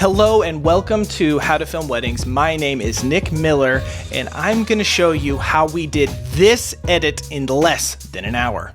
Hello and welcome to How to Film Weddings. My name is Nick Miller and I'm going to show you how we did this edit in less than an hour.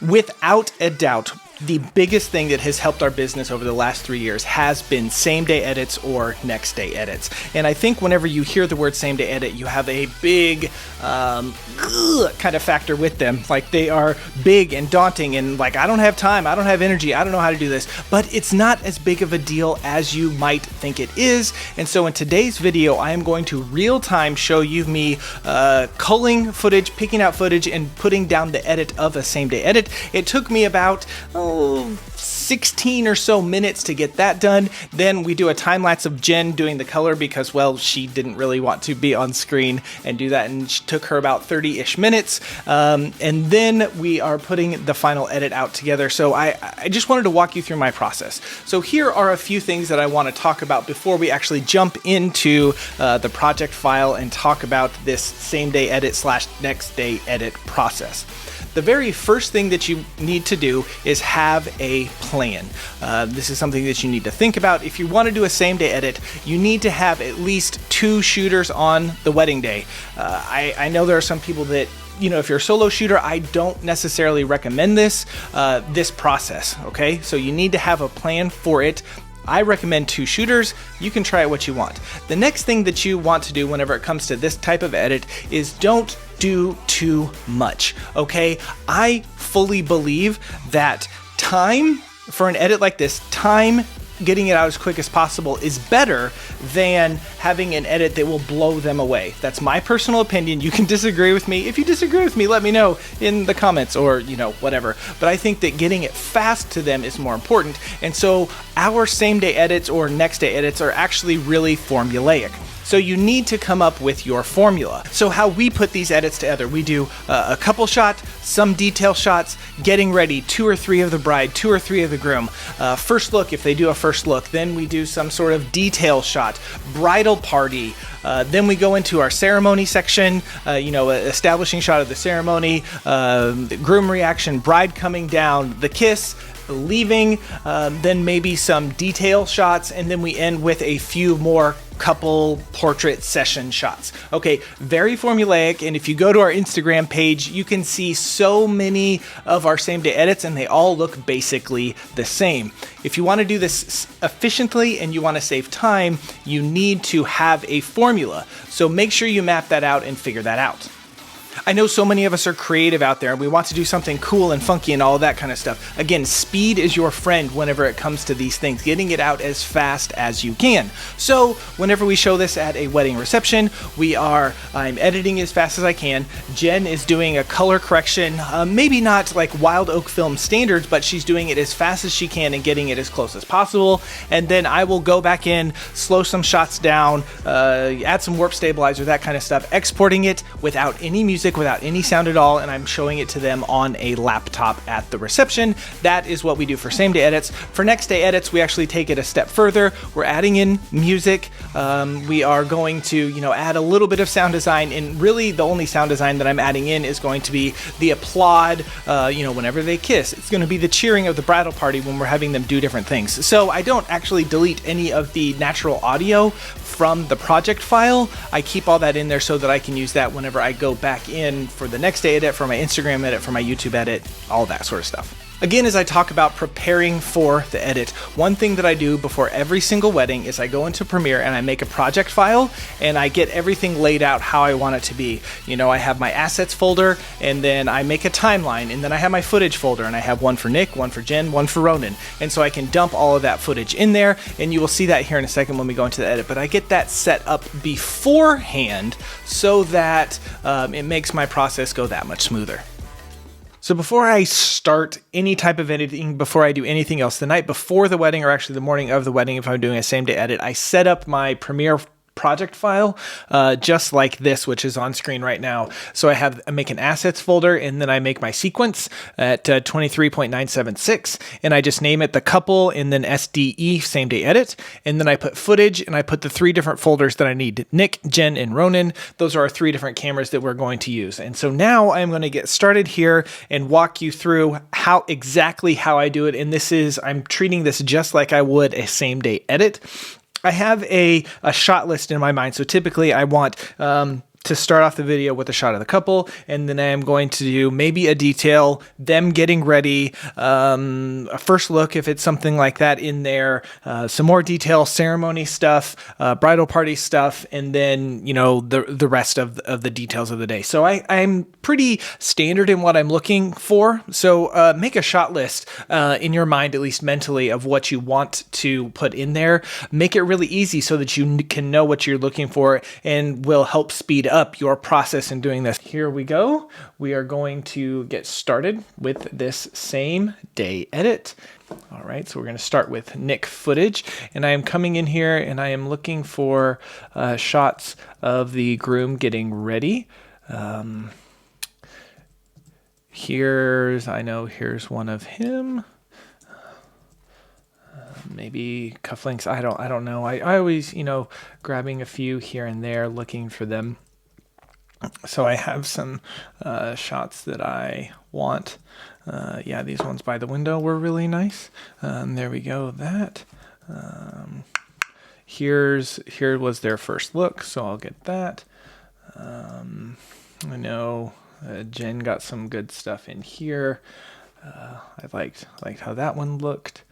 Without a doubt, the biggest thing that has helped our business over the last 3 years has been same-day edits or next-day edits. And I think whenever you hear the word same-day edit, you have a big kind of factor with them. Like they are big and daunting and like, I don't have time, I don't have energy, I don't know how to do this. But it's not as big of a deal as you might think it is. And so in today's video, I am going to real-time show you me culling footage, picking out footage, and putting down the edit of a same-day edit. It took me about 16 or so minutes to get that done. Then we do a time lapse of Jen doing the color because, well, she didn't really want to be on screen and do that, and it took her about 30-ish minutes. And then we are putting the final edit out together. So I just wanted to walk you through my process. So here are a few things that I want to talk about before we actually jump into the project file and talk about this same-day edit / next-day edit process. The very first thing that you need to do is have a plan. This is something that you need to think about. If you want to do a same-day edit, you need to have at least 2 shooters on the wedding day. I know there are some people that, you know, if you're a solo shooter, I don't necessarily recommend this process, okay? So you need to have a plan for it. I recommend 2 shooters. You can try it what you want. The next thing that you want to do whenever it comes to this type of edit is don't do too much, okay? I fully believe that time for an edit like this, getting it out as quick as possible is better than having an edit that will blow them away. That's my personal opinion. You can disagree with me. If you disagree with me, let me know in the comments or, you know, whatever. But I think that getting it fast to them is more important. And so our same-day edits or next-day edits are actually really formulaic. So you need to come up with your formula. So how we put these edits together, we do a couple shot, some detail shots, getting ready, 2 or 3 of the bride, 2 or 3 of the groom, first look if they do a first look, then we do some sort of detail shot, bridal party, then we go into our ceremony section, establishing shot of the ceremony, the groom reaction, bride coming down, the kiss, leaving, then maybe some detail shots, and then we end with a few more couple portrait session shots. Okay, very formulaic, and if you go to our Instagram page, you can see so many of our same-day edits, and they all look basically the same. If you want to do this efficiently and you want to save time, you need to have a formula. So make sure you map that out and figure that out. I know so many of us are creative out there and we want to do something cool and funky and all that kind of stuff. Again, speed is your friend whenever it comes to these things, getting it out as fast as you can. So whenever we show this at a wedding reception, I'm editing as fast as I can. Jen is doing a color correction, maybe not like Wild Oak film standards, but she's doing it as fast as she can and getting it as close as possible. And then I will go back in, slow some shots down, add some warp stabilizer, that kind of stuff, exporting it without any music, without any sound at all, and I'm showing it to them on a laptop at the reception. That is what we do for same-day edits. For next-day edits, we actually take it a step further. We're adding in music. We are going to, add a little bit of sound design, and really the only sound design that I'm adding in is going to be the applaud, whenever they kiss. It's going to be the cheering of the bridal party when we're having them do different things. So I don't actually delete any of the natural audio from the project file. I keep all that in there so that I can use that whenever I go back in for the next day edit, for my Instagram edit, for my YouTube edit, all that sort of stuff. Again, as I talk about preparing for the edit, one thing that I do before every single wedding is I go into Premiere and I make a project file and I get everything laid out how I want it to be. You know, I have my assets folder and then I make a timeline and then I have my footage folder and I have one for Nick, one for Jen, one for Ronan. And so I can dump all of that footage in there and you will see that here in a second when we go into the edit. But I get that set up beforehand so that it makes my process go that much smoother. So before I start any type of editing, before I do anything else, the night before the wedding, or actually the morning of the wedding, if I'm doing a same day edit, I set up my Premiere project file just like this, which is on screen right now. So I make an assets folder and then I make my sequence at 23.976 and I just name it the couple and then SDE, same day edit, and then I put footage and I put the 3 different folders that I need: Nick, Jen, and Ronan. Those are our 3 different cameras that we're going to use. And so now I'm going to get started here and walk you through exactly how I do it. And I'm treating this just like I would a same day edit. I have a shot list in my mind. So typically I want to start off the video with a shot of the couple, and then I'm going to do maybe a detail, them getting ready, a first look if it's something like that in there, some more detail, ceremony stuff, bridal party stuff, and then, you know, the rest of the details of the day. So I'm pretty standard in what I'm looking for. So make a shot list in your mind, at least mentally, of what you want to put in there. Make it really easy so that you can know what you're looking for and will help speed up your process in doing this. Here we go. We are going to get started with this same day edit. All right, so we're going to start with Nick footage, and I am coming in here and I am looking for shots of the groom getting ready. Here's one of him. Maybe cufflinks. I don't know. I always, grabbing a few here and there, looking for them. So I have some shots that I want. Yeah, these ones by the window were really nice. There we go. That. Here was their first look, so I'll get that. I know Jen got some good stuff in here. I liked how that one looked.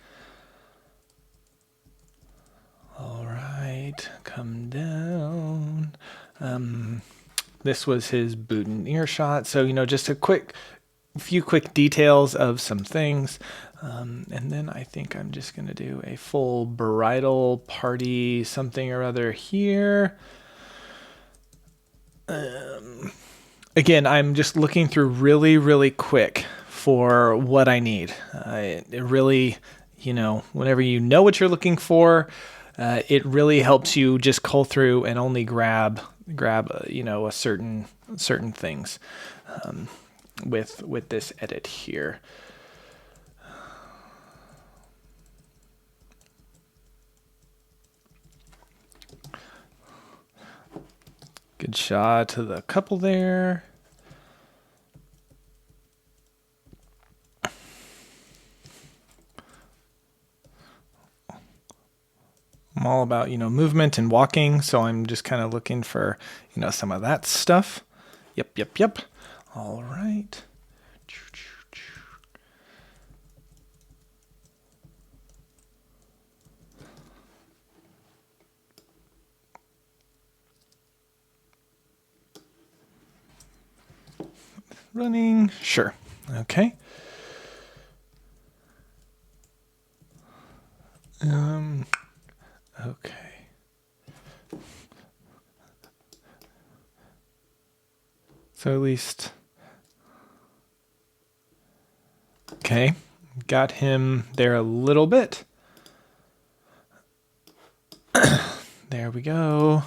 All right, come down. This was his boutonniere shot. So, just a few quick details of some things. And then I think I'm just going to do a full bridal party something or other here. Again, I'm just looking through really, really quick for what I need. It really, whenever you know what you're looking for, it really helps you just cull through and only grab a certain things with this edit here. Good shot to the couple there. I'm all about, movement and walking, so I'm just kind of looking for, some of that stuff. Yep. All right. Running, sure. Okay. Okay. So at least, okay, got him there a little bit. There we go.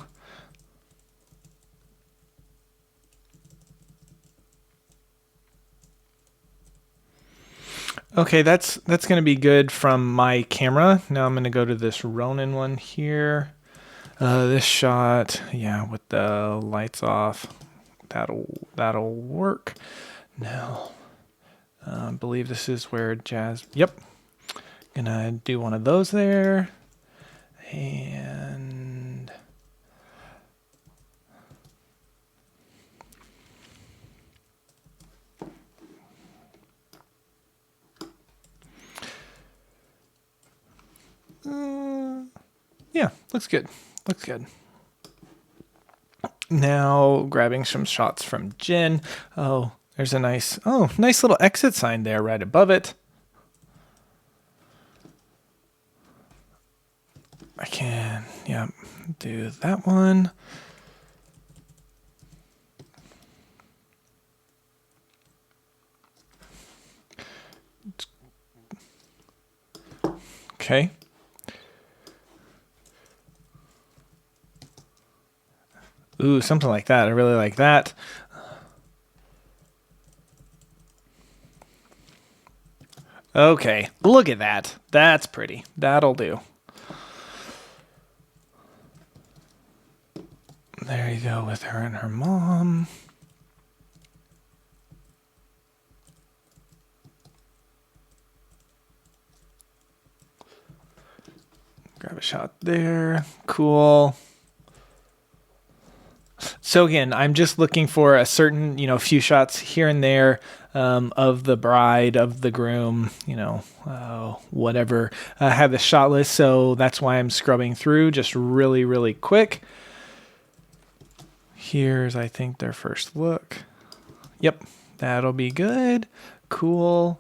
Okay, that's going to be good from my camera. Now I'm going to go to this Ronin one here. This shot, yeah, with the lights off, that'll work. Now, I believe this is where Jazz. Yep, gonna do one of those there, and Yeah, looks good. Looks good. Now grabbing some shots from Jenn. Oh, there's a nice little exit sign there right above it. I can, yeah, do that one. Okay. Ooh, something like that. I really like that. Okay, look at that. That's pretty. That'll do. There you go with her and her mom. Grab a shot there. Cool. So again, I'm just looking for a certain, few shots here and there of the bride, of the groom, whatever. I have the shot list, so that's why I'm scrubbing through just really, really quick. Here's, I think, their first look. Yep, that'll be good. Cool.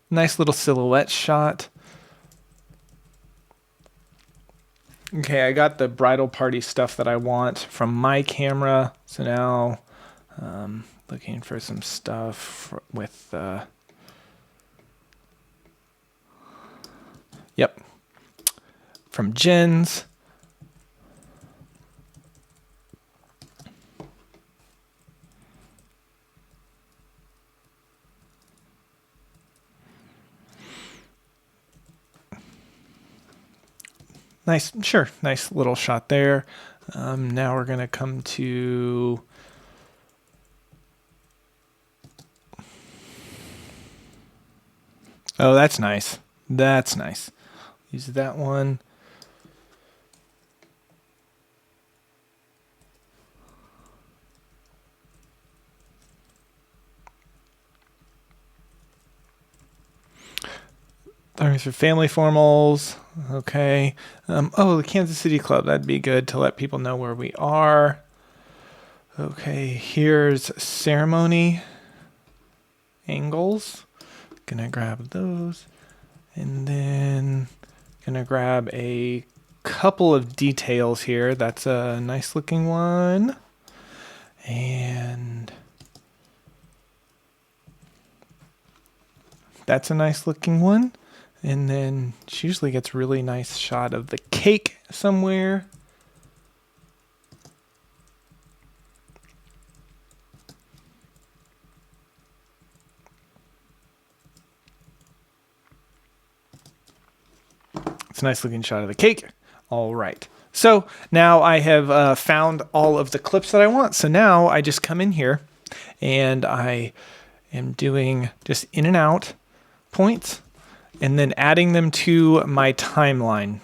Nice little silhouette shot. Okay, I got the bridal party stuff that I want from my camera. So now looking for some stuff with... Yep. From Jenn's. Nice, sure, nice little shot there. Now we're going to come to... Oh, that's nice. That's nice. Use that one. For family formals. Okay. The Kansas City Club. That'd be good to let people know where we are. Okay. Here's ceremony angles. Gonna grab those. And then gonna grab a couple of details here. That's a nice looking one. And that's a nice looking one. And then she usually gets a really nice shot of the cake somewhere. It's a nice looking shot of the cake. All right. So now I have found all of the clips that I want. So now I just come in here and I am doing just in and out points and then adding them to my timeline.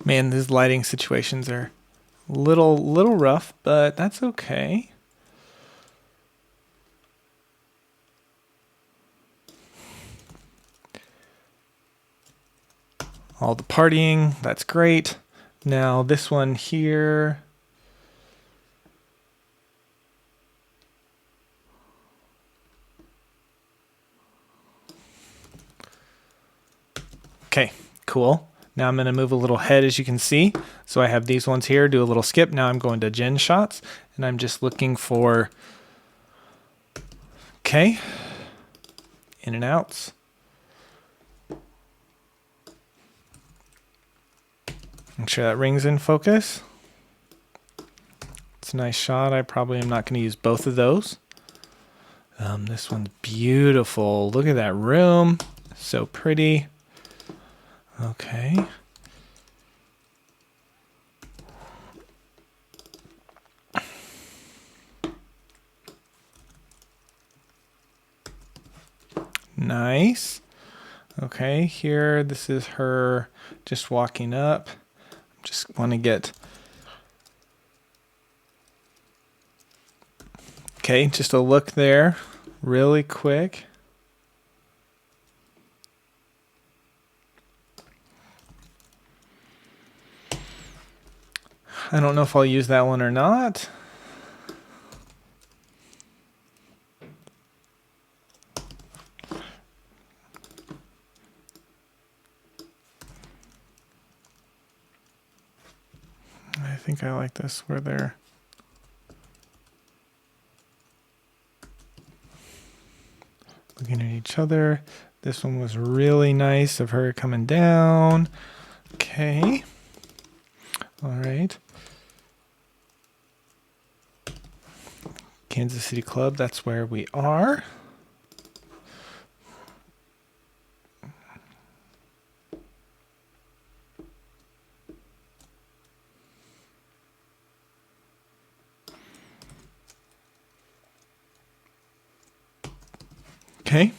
Man, these lighting situations are little rough, but that's okay. All the partying, that's great. Now this one here. Okay, cool. Now I'm going to move a little head, as you can see. So I have these ones here, do a little skip. Now I'm going to Jenn shots, and I'm just looking for, okay, in and outs. Make sure that ring's in focus. It's a nice shot. I probably am not going to use both of those. This one's beautiful. Look at that room. So pretty. Okay. Nice. Okay, here, this is her just walking up. Just want to get, okay, just a look there really quick. I don't know if I'll use that one or not. I think I like this where they're looking at each other. This one was really nice of her coming down. Okay. All right. Kansas City Club, that's where we are. Okay.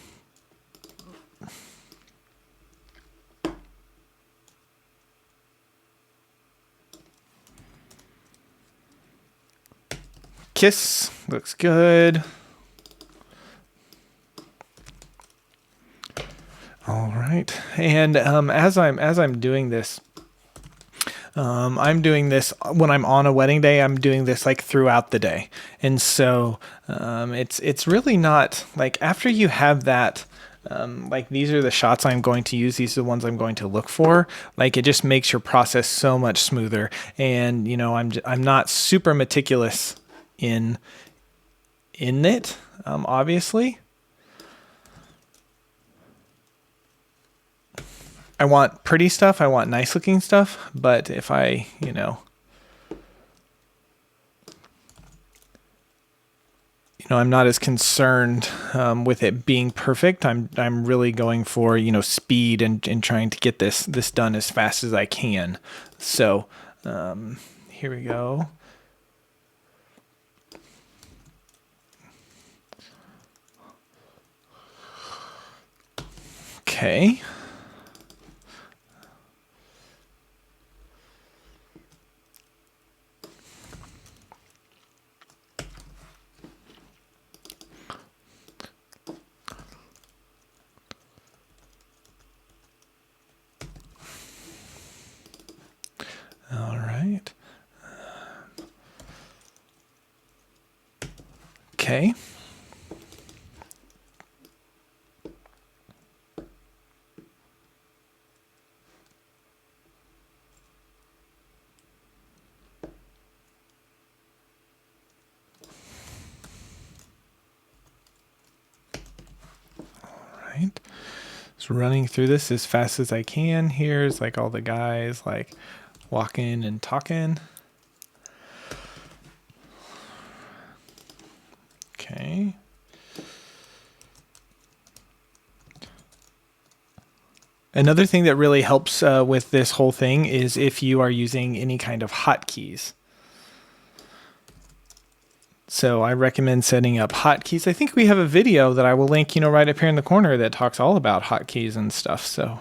Kiss looks good. All right, and as I'm doing this, I'm doing this when I'm on a wedding day. I'm doing this like throughout the day, and so it's really not like after you have that. Like these are the shots I'm going to use. These are the ones I'm going to look for. Like it just makes your process so much smoother. And you know, I'm not super meticulous in it, obviously. I want pretty stuff. I want nice looking stuff. But if I, I'm not as concerned with it being perfect. I'm really going for speed and trying to get this done as fast as I can. So here we go. Okay. All right. Okay. Just running through this as fast as I can. Here's like all the guys like walking and talking. Okay. Another thing that really helps with this whole thing is if you are using any kind of hotkeys. So I recommend setting up hotkeys. I think we have a video that I will link, right up here in the corner that talks all about hotkeys and stuff. So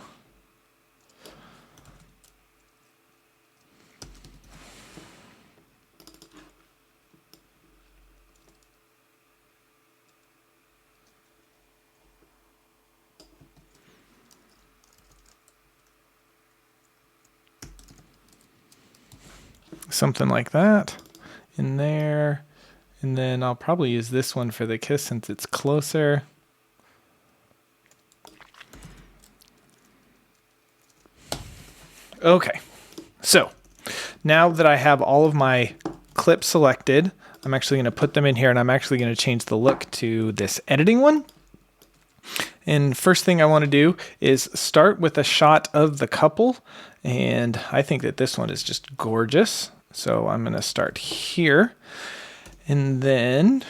something like that in there. And then I'll probably use this one for the kiss since it's closer. Okay, so now that I have all of my clips selected, I'm actually going to put them in here and I'm actually going to change the look to this editing one. And first thing I want to do is start with a shot of the couple. And I think that this one is just gorgeous. So I'm going to start here. And then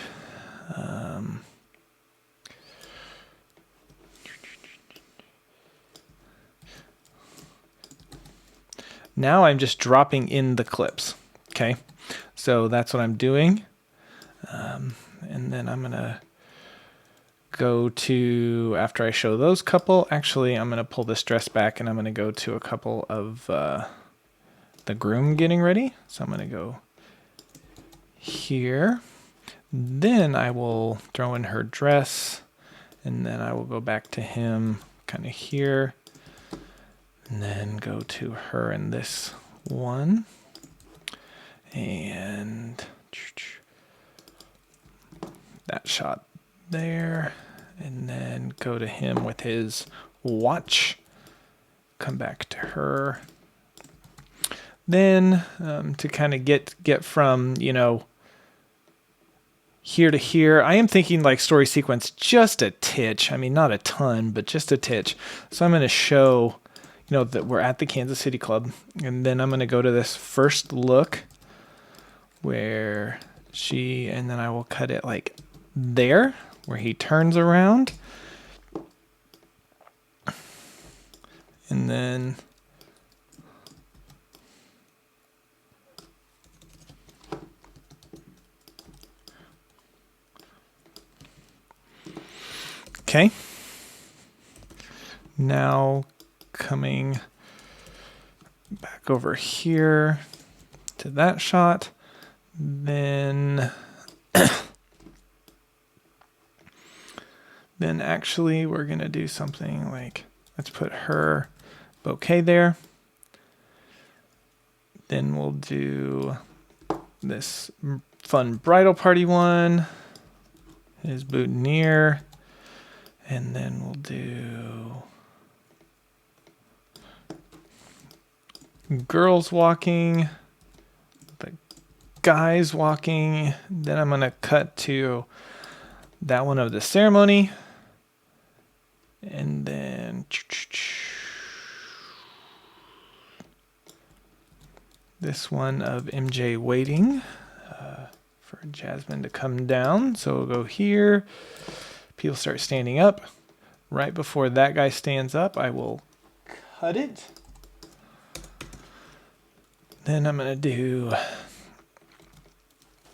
now I'm just dropping in the clips. Okay, so that's what I'm doing. And then I'm going to go to, after I show those couple, actually I'm going to pull this dress back and I'm going to go to a couple of the groom getting ready. So I'm going to go here. Then I will throw in her dress, and then I will go back to him kind of here, and then go to her in this one. And that shot there, and then go to him with his watch, come back to her. Then to kind of get from, you know, here to here, I am thinking like story sequence just a titch. I mean, not a ton, but just a titch. So I'm going to show, you know, that we're at the Kansas City Club, and then I'm going to go to this first look where and then I will cut it like there, where he turns around, and then okay. Now coming back over here to that shot, then then actually we're going to do something like, let's put her bouquet there. Then we'll do this fun bridal party one, his boutonniere, and then we'll do girls walking, the guys walking. Then I'm going to cut to that one of the ceremony, and then this one of MJ waiting for Jasmine to come down. So we'll go here. People start standing up. Right before that guy stands up, I will cut it. Then I'm going to do...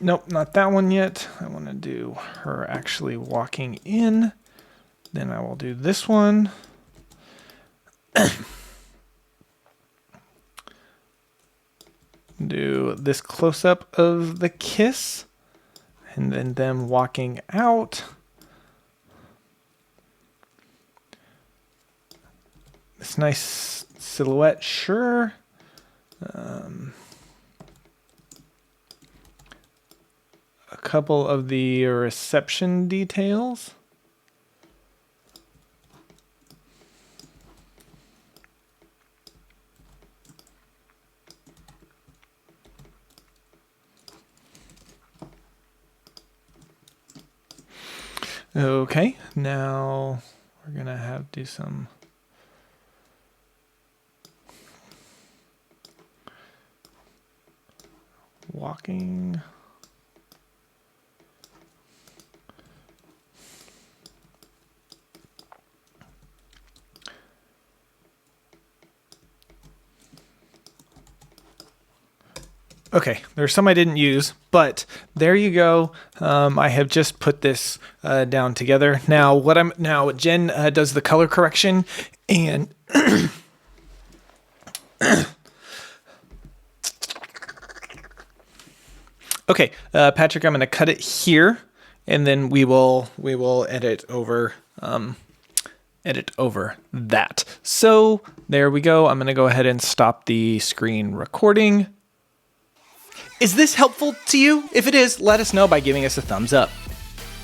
Nope, not that one yet. I want to do her actually walking in. Then I will do this one. Do this close-up of the kiss. And then them walking out. This nice silhouette, sure. A couple of the reception details. Okay, now we're gonna do some walking. Okay, there's some I didn't use, but there you go. I have just put this down together. Now, Jen does the color correction, and okay, Patrick, I'm going to cut it here, and then we will edit over that. So there we go. I'm going to go ahead and stop the screen recording. Is this helpful to you? If it is, let us know by giving us a thumbs up.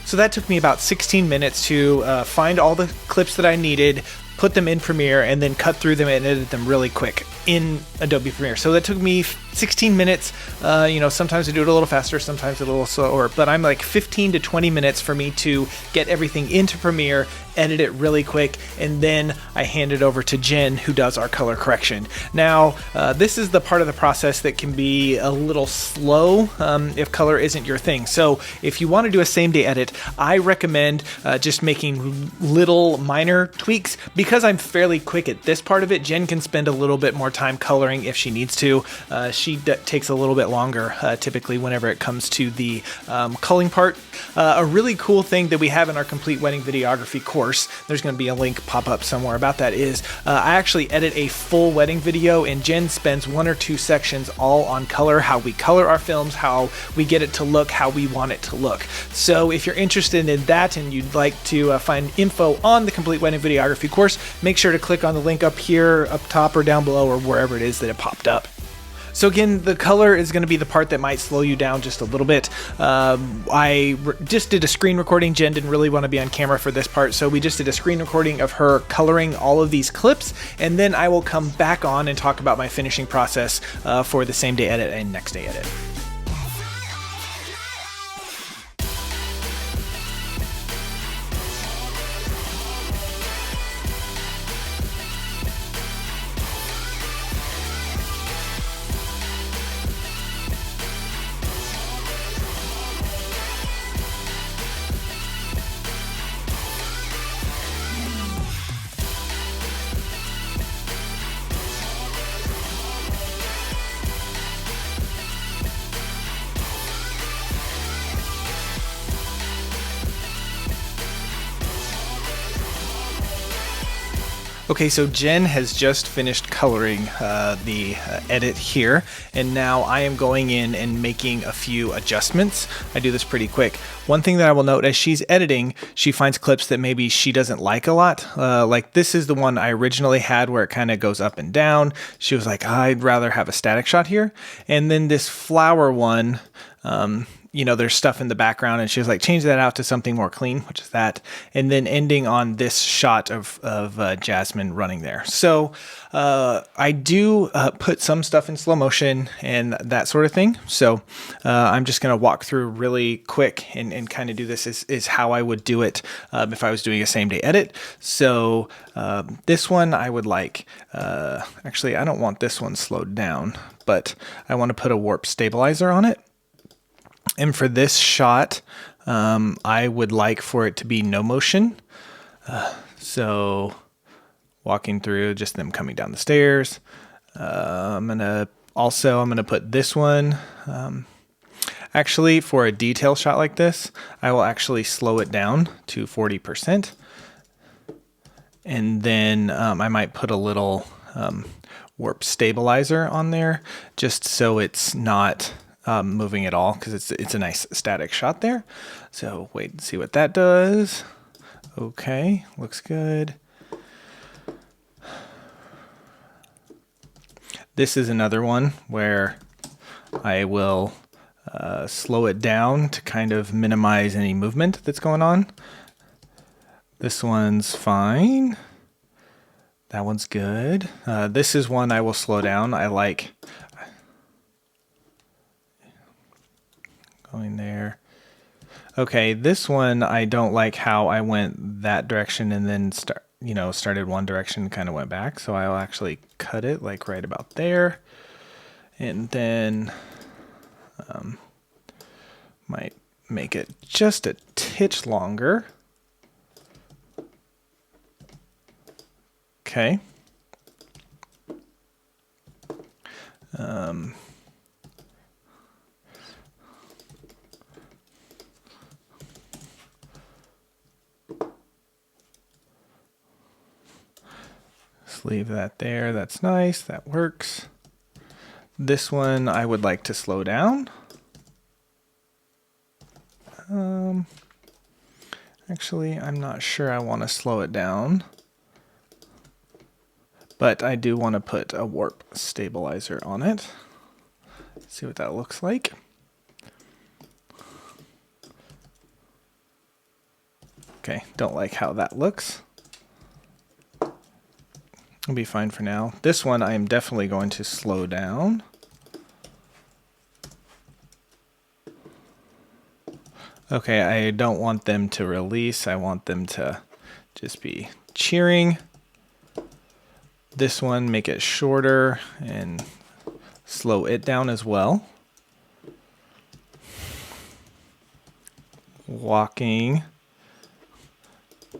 So that took me about 16 minutes to find all the clips that I needed, put them in Premiere, and then cut through them and edit them really quick in Adobe Premiere. So that took me 16 minutes. Sometimes I do it a little faster, sometimes a little slower, but I'm like 15 to 20 minutes for me to get everything into Premiere, edit it really quick, and then I hand it over to Jen, who does our color correction. Now, this is the part of the process that can be a little slow if color isn't your thing. So if you want to do a same-day edit, I recommend just making little minor tweaks. Because I'm fairly quick at this part of it, Jen can spend a little bit more time coloring if she needs to. she takes a little bit longer typically whenever it comes to the culling part. A really cool thing that we have in our complete wedding videography course, there's going to be a link pop up somewhere about that, is I actually edit a full wedding video, and Jen spends 1 or 2 sections all on color, how we color our films, how we get it to look how we want it to look. So if you're interested in that and you'd like to find info on the complete wedding videography course, make sure to click on the link up here, up top or down below, or wherever it is that it popped up. So again, the color is going to be the part that might slow you down just a little bit. I just did a screen recording. Jen didn't really want to be on camera for this part, so we just did a screen recording of her coloring all of these clips, and then I will come back on and talk about my finishing process for the same day edit and next day edit. Okay, so Jen has just finished coloring the edit here, and now I am going in and making a few adjustments. I do this pretty quick. One thing that I will note, as she's editing, she finds clips that maybe she doesn't like a lot. Like this is the one I originally had where it kind of goes up and down. She was like, I'd rather have a static shot here. And then this flower one, you know, there's stuff in the background, and she was like, change that out to something more clean, which is that. And then ending on this shot of Jasmine running there. So I do put some stuff in slow motion and that sort of thing. So I'm just going to walk through really quick and kind of do this is how I would do it if I was doing a same day edit. So this one I would like, actually, I don't want this one slowed down, but I want to put a warp stabilizer on it. And for this shot, I would like for it to be no motion. So walking through, just them coming down the stairs. I'm gonna put this one. Actually, for a detail shot like this, I will actually slow it down to 40%. And then I might put a little warp stabilizer on there, just so it's not moving at all, because it's a nice static shot there. So wait and see what that does. Okay, looks good. This is another one where I will slow it down to kind of minimize any movement that's going on. This one's fine. That one's good. This is one I will slow down. I like going there. Okay, this one I don't like how I went that direction and then started one direction and kind of went back. So I'll actually cut it like right about there, and then might make it just a titch longer. Okay. Just leave that there. That's nice. That works. This one I would like to slow down. Actually, I'm not sure I want to slow it down, but I do want to put a warp stabilizer on it. See what that looks like. Okay, don't like how that looks. It'll be fine for now. This one I am definitely going to slow down. Okay, I don't want them to release. I want them to just be cheering. This one, make it shorter and slow it down as well. Walking.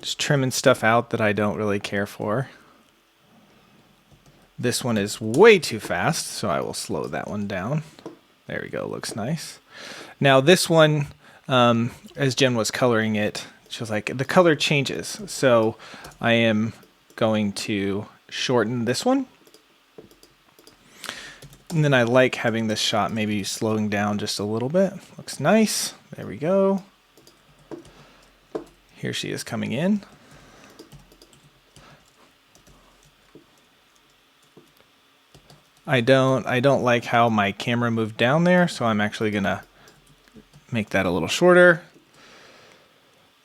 Just trimming stuff out that I don't really care for. This one is way too fast, so I will slow that one down. There we go, looks nice. Now this one, as Jen was coloring it, she was like, the color changes. So I am going to shorten this one. And then I like having this shot maybe slowing down just a little bit. Looks nice. There we go. Here she is coming in. I don't like how my camera moved down there, so I'm actually gonna make that a little shorter.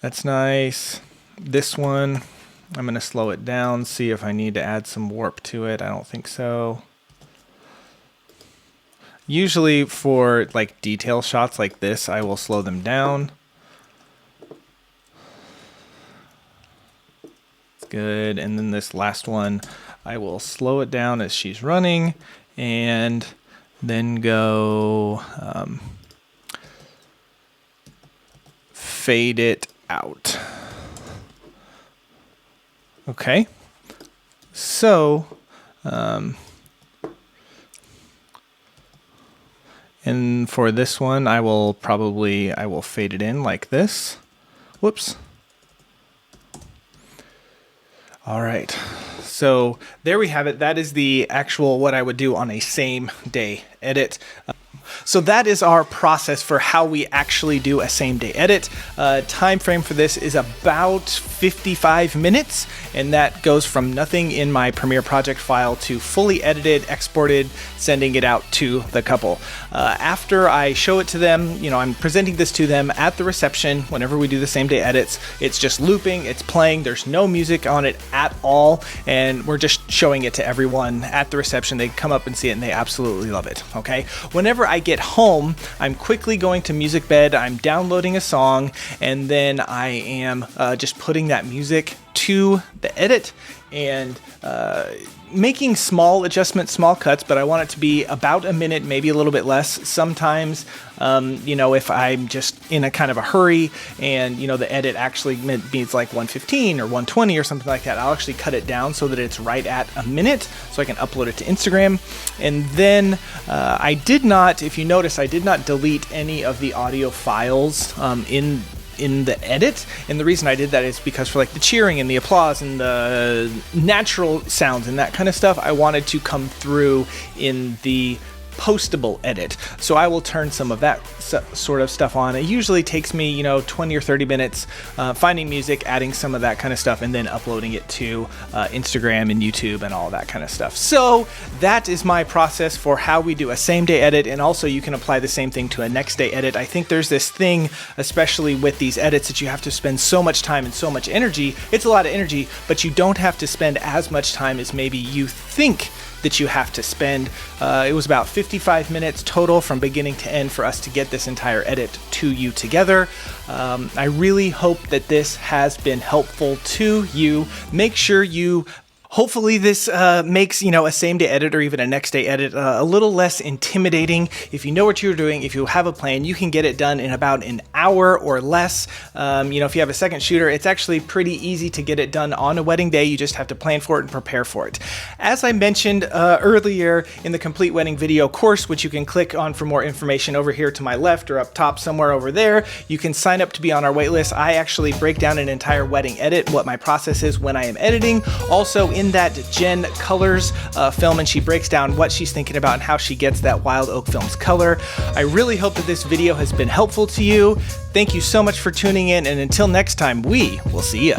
That's nice. This one, I'm gonna slow it down, see if I need to add some warp to it. I don't think so. Usually for like detail shots like this, I will slow them down. Good. And then this last one, I will slow it down as she's running and then go fade it out. Okay. So, and for this one, I will fade it in like this. Whoops. All right, so there we have it. That is the actual what I would do on a same day edit. So that is our process for how we actually do a same day edit. Time frame for this is about 55 minutes, and that goes from nothing in my Premiere project file to fully edited, exported, sending it out to the couple. After I show it to them, you know, I'm presenting this to them at the reception whenever we do the same day edits. It's just looping, it's playing, there's no music on it at all, and we're just showing it to everyone at the reception. They come up and see it and they absolutely love it, okay? Whenever I get home, I'm quickly going to Music Bed, I'm downloading a song, and then I am just putting that music to the edit and making small adjustments, small cuts, but I want it to be about a minute, maybe a little bit less. Sometimes, you know, if I'm just in a kind of a hurry and, you know, the edit actually means like 115 or 120 or something like that, I'll actually cut it down so that it's right at a minute so I can upload it to Instagram. And then I did not, if you notice, I did not delete any of the audio files in the edit, and the reason I did that is because for like the cheering and the applause and the natural sounds and that kind of stuff, I wanted to come through in the postable edit. So I will turn some of that sort of stuff on. It usually takes me, you know, 20 or 30 minutes finding music, adding some of that kind of stuff, and then uploading it to Instagram and YouTube and all that kind of stuff. So that is my process for how we do a same day edit, and also you can apply the same thing to a next day edit. I think there's this thing, especially with these edits, that you have to spend so much time and so much energy. It's a lot of energy, but you don't have to spend as much time as maybe you think that you have to spend. It was about 55 minutes total from beginning to end for us to get this entire edit to you together. I really hope that this has been helpful to you. Make sure you hopefully this makes, you know, a same day edit or even a next day edit a little less intimidating. If you know what you're doing, if you have a plan, you can get it done in about an hour or less. You know, if you have a second shooter, it's actually pretty easy to get it done on a wedding day. You just have to plan for it and prepare for it. As I mentioned earlier in the complete wedding video course, which you can click on for more information over here to my left or up top somewhere over there, you can sign up to be on our waitlist. I actually break down an entire wedding edit, what my process is when I am editing. Also in that, Jen colors film, and she breaks down what she's thinking about and how she gets that Wild Oak Films color. I really hope that this video has been helpful to you. Thank you so much for tuning in, and until next time, we will see ya.